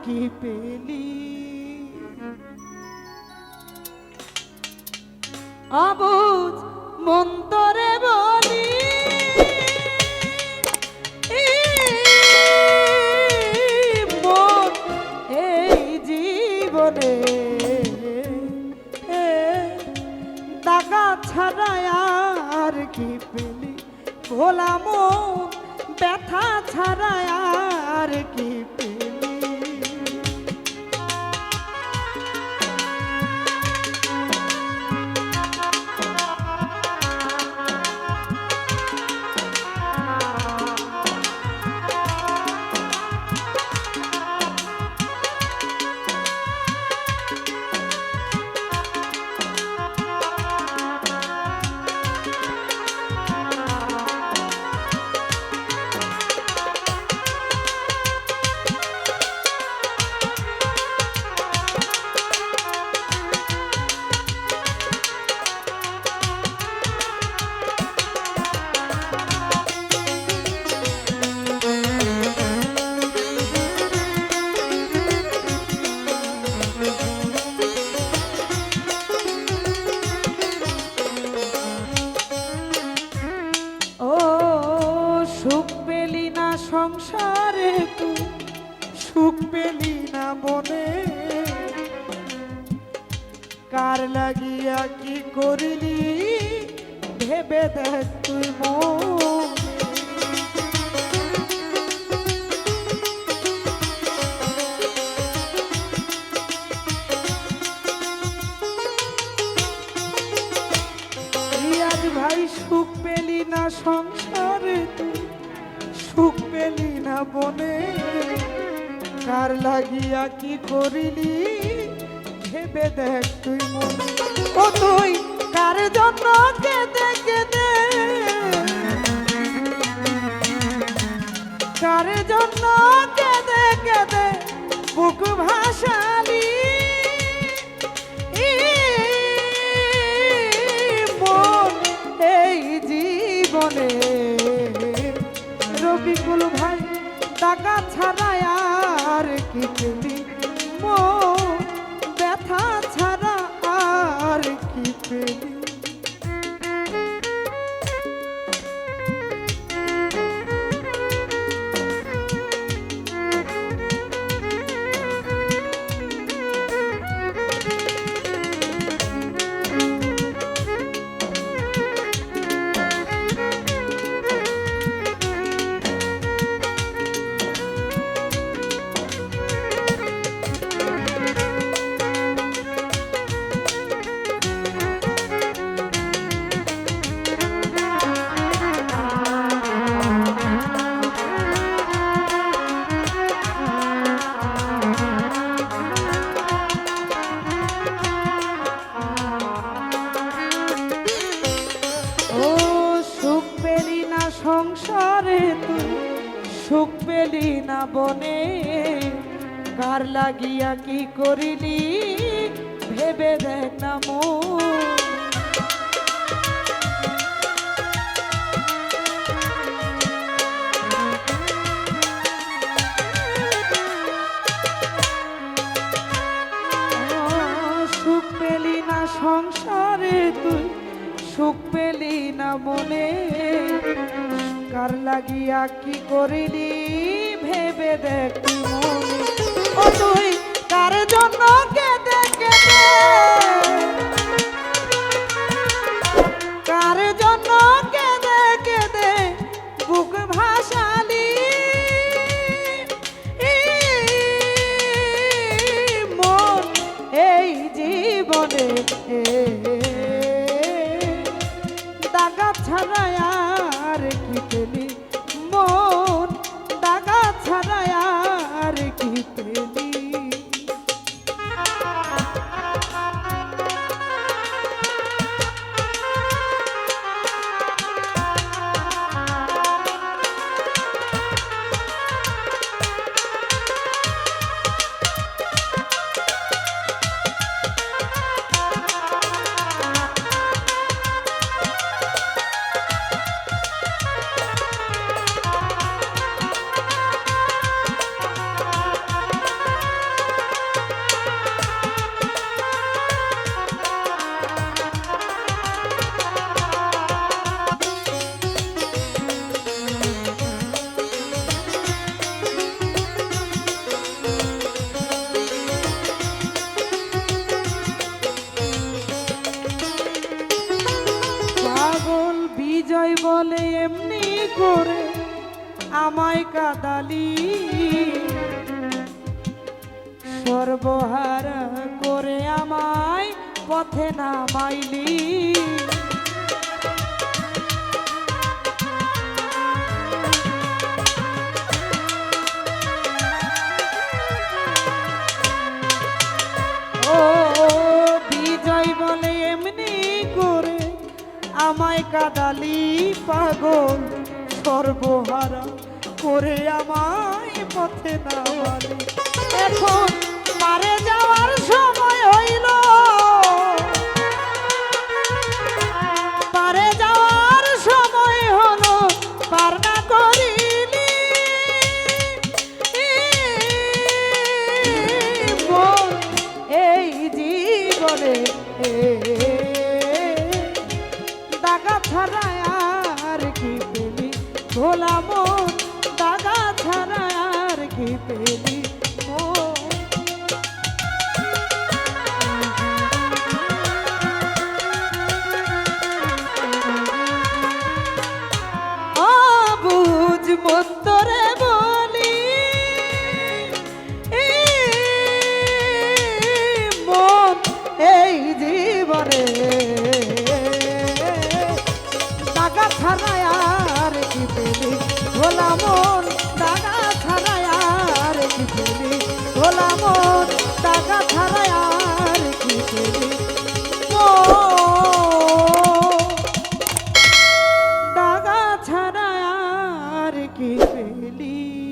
কি পেলি অবুঝ মন্তরে বলি মন এই জীবনে দাগা ছাড়া আর কি পেলি ভোলা মন ব্যথা ছাড়া আর কি পেলি সংসারে তুই সুখ পেলি না মনে কার লাগিয়া কি করিলি ভেবে দেখ তুই রিয়াজ ভাই সুখ পেলি না সংসারে তুই সুখ পেলি না বনে কার লাগিয়া কি করিলি ভেবে দেখ তুই মনে ও তুই কার জন্য কেঁদে কেঁদে কার জন্য কেঁদে কেঁদে বুক ভাসালি মন এই জীবনে রবিকুল ভাই টাকা ছাড়া আর কি পেলি মন ব্যথা ছাড়া আর কি পেলি সংসারে তুই সুখ পেলি না বনে কার লাগিয়া কি করিলি ভেবে দেখ না সুখ পেলি না সংসারে তুই সুখ পেলি না মনে কার লাগিয়া কি করিলি ভেবে দেখ মনে ও তুই কার জন্য কেঁদে কেঁদে কার জন্য কেঁদে কেঁদে বুক ভাসালি মন এই জীবনে দাগা ছাড়া আর কি পেলি মন দাগা ছাড়া আর কি পেলি আমায় কাদালি সর্বহারা করে আমায় পথে নামাইলি ও বিজয় বলে এমনি করে আমায় কাদালি পাগল সর্বহারা করে আমায় পথে নামালি এখন মারে যাওয়ার সময় হইল পারে যাওয়ার সময় হলো পার না করিলি মন এই জীবনে দাগা ছাড়া আর কি পেলি ভোলা মন দাগা ছাড়া আর কি পেলি মন্তরে বলি মন এই জীবনে দাগা ছাড়া আর কি পেলি ভোলা মন দাগা ছাড়া আর কি পেলি ভোলা মন দাগা ছাড়া আর কি পেলি দাগা ছাড়া আর কি পেলি